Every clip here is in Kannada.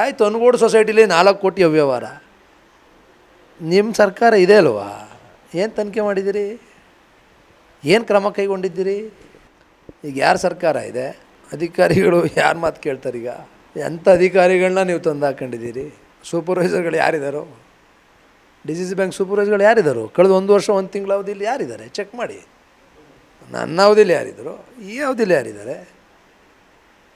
ಆಯಿತು, ಅನುಗೋಡು ಸೊಸೈಟಿಲಿ 4 ಕೋಟಿ ಅವ್ಯವಹಾರ. ನಿಮ್ಮ ಸರ್ಕಾರ ಇದೆ ಅಲ್ವಾ, ಏನು ತನಿಖೆ ಮಾಡಿದ್ದೀರಿ, ಏನು ಕ್ರಮ ಕೈಗೊಂಡಿದ್ದೀರಿ? ಈಗ ಯಾರ ಸರ್ಕಾರ ಇದೆ? ಅಧಿಕಾರಿಗಳು ಯಾರು ಮಾತು ಕೇಳ್ತಾರೀಗ? ಎಂಥ ಅಧಿಕಾರಿಗಳನ್ನ ನೀವು ತಂದು ಹಾಕೊಂಡಿದ್ದೀರಿ? ಸೂಪರ್ವೈಸರ್ಗಳು ಯಾರಿದ್ದಾರೋ? DCC bank ಸೂಪರ್ವೈಸರ್ಗಳು ಯಾರಿದ್ದಾರೋ? ಕಳೆದ 1 ವರ್ಷ 1 ತಿಂಗಳ ಅವಧಿಯಲ್ಲಿ ಯಾರಿದ್ದಾರೆ? ಚೆಕ್ ಮಾಡಿ. ನನ್ನ ಅವಧಿಯಲ್ಲಿ ಯಾರಿದ್ದರು, ಈ ಅವಧಿಯಲ್ಲಿ ಯಾರಿದ್ದಾರೆ?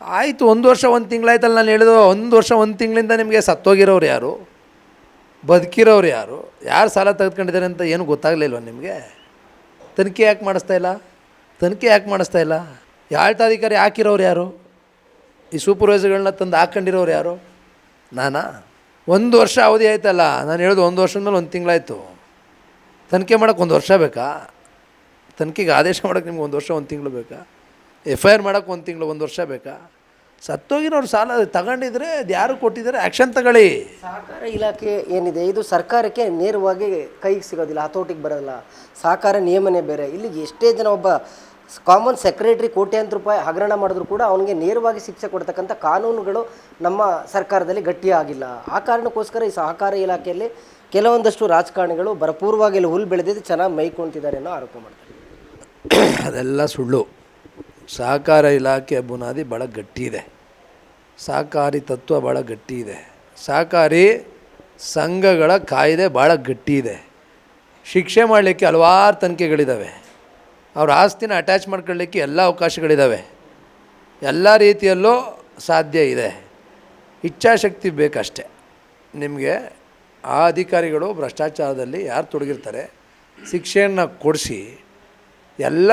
ಆಯಿತು, 1 ವರ್ಷ 1 ತಿಂಗಳಾಯ್ತಲ್ಲ. ನಾನು ಹೇಳಿದ್ರು 1 ವರ್ಷ 1 ತಿಂಗಳಿಂದ ನಿಮಗೆ ಸತ್ತೋಗಿರೋರು ಯಾರು, ಬದುಕಿರೋರು ಯಾರು, ಯಾರು ಸಾಲ ತೆಗೆದುಕೊಂಡಿದ್ದಾರೆ ಅಂತ ಏನು ಗೊತ್ತಾಗಲಿಲ್ವ ನಿಮಗೆ? ತನಿಖೆ ಯಾಕೆ ಮಾಡಿಸ್ತಾ ಇಲ್ಲ? ಈ ಆಡಳಿತಾಧಿಕಾರಿ ಹಾಕಿರೋರು ಯಾರು? ಈ ಸೂಪರ್ವೈಸರ್ಗಳನ್ನ ತಂದು ಹಾಕ್ಕೊಂಡಿರೋರು ಯಾರು? ನಾನಾ? 1 ವರ್ಷ ಅವಧಿ ಆಯ್ತಲ್ಲ. ನಾನು ಹೇಳೋದು 1 ವರ್ಷದ ಮೇಲೆ 1 ತಿಂಗಳಾಯಿತು. ತನಿಖೆ ಮಾಡೋಕ್ಕೆ 1 ವರ್ಷ ಬೇಕಾ? ತನಿಖೆಗೆ ಆದೇಶ ಮಾಡೋಕ್ಕೆ ನಿಮ್ಗೆ 1 ವರ್ಷ 1 ತಿಂಗಳು ಬೇಕಾ? FIR ಮಾಡೋಕ್ಕೆ 1 ತಿಂಗಳು 1 ವರ್ಷ ಬೇಕಾ? ಸತ್ತೋಗಿರೋರು ಸಾಲ ತಗೊಂಡಿದ್ರೆ ಅದು ಯಾರು ಕೊಟ್ಟಿದ್ದಾರೆ, ಆ್ಯಕ್ಷನ್ ತಗೊಳ್ಳಿ. ಸಹಕಾರ ಇಲಾಖೆ ಏನಿದೆ ಇದು ಸರ್ಕಾರಕ್ಕೆ ನೇರವಾಗಿ ಕೈಗೆ ಸಿಗೋದಿಲ್ಲ, ಹತೋಟಿಗೆ ಬರೋದಿಲ್ಲ. ಸಹಕಾರ ನಿಯಮನೇ ಬೇರೆ. ಇಲ್ಲಿಗೆ ಎಷ್ಟೇ ಜನ ಒಬ್ಬ ಕಾಮನ್ ಸೆಕ್ರೆಟರಿ ಕೋಟ್ಯಾಂತರ ರೂಪಾಯಿ ಹಗರಣ ಮಾಡಿದ್ರು ಕೂಡ ಅವನಿಗೆ ನೇರವಾಗಿ ಶಿಕ್ಷೆ ಕೊಡ್ತಕ್ಕಂಥ ಕಾನೂನುಗಳು ನಮ್ಮ ಸರ್ಕಾರದಲ್ಲಿ ಗಟ್ಟಿಯಾಗಿಲ್ಲ. ಆ ಕಾರಣಕ್ಕೋಸ್ಕರ ಈ ಸಹಕಾರ ಇಲಾಖೆಯಲ್ಲಿ ಕೆಲವೊಂದಷ್ಟು ರಾಜಕಾರಣಿಗಳು ಭರಪೂರ್ವವಾಗಿ ಇಲ್ಲಿ ಹುಲ್ಲು ಬೆಳೆದಿದ್ದು ಚೆನ್ನಾಗಿ ಮೈಕೊಳ್ತಿದ್ದಾರೆ ಅನ್ನೋ ಆರೋಪ ಮಾಡ್ತಾರೆ. ಅದೆಲ್ಲ ಸುಳ್ಳು. ಸಹಕಾರ ಇಲಾಖೆ ಬುನಾದಿ ಭಾಳ ಗಟ್ಟಿ ಇದೆ. ಸಹಕಾರಿ ತತ್ವ ಭಾಳ ಗಟ್ಟಿ ಇದೆ. ಸಹಕಾರಿ ಸಂಘಗಳ ಕಾಯ್ದೆ ಭಾಳ ಗಟ್ಟಿ ಇದೆ. ಶಿಕ್ಷೆ ಮಾಡಲಿಕ್ಕೆ ಹಲವಾರು ತನಿಖೆಗಳಿದ್ದಾವೆ. ಅವ್ರ ಆಸ್ತಿನ ಅಟ್ಯಾಚ್ ಮಾಡ್ಕೊಳ್ಳಿಕ್ಕೆ ಎಲ್ಲ ಅವಕಾಶಗಳಿದ್ದಾವೆ. ಎಲ್ಲ ರೀತಿಯಲ್ಲೂ ಸಾಧ್ಯ ಇದೆ. ಇಚ್ಛಾಶಕ್ತಿ ಬೇಕಷ್ಟೆ ನಿಮಗೆ. ಆ ಅಧಿಕಾರಿಗಳು ಭ್ರಷ್ಟಾಚಾರದಲ್ಲಿ ಯಾರು ತೊಡಗಿರ್ತಾರೆ ಶಿಕ್ಷೆಯನ್ನು ಕೊಡಿಸಿ ಎಲ್ಲ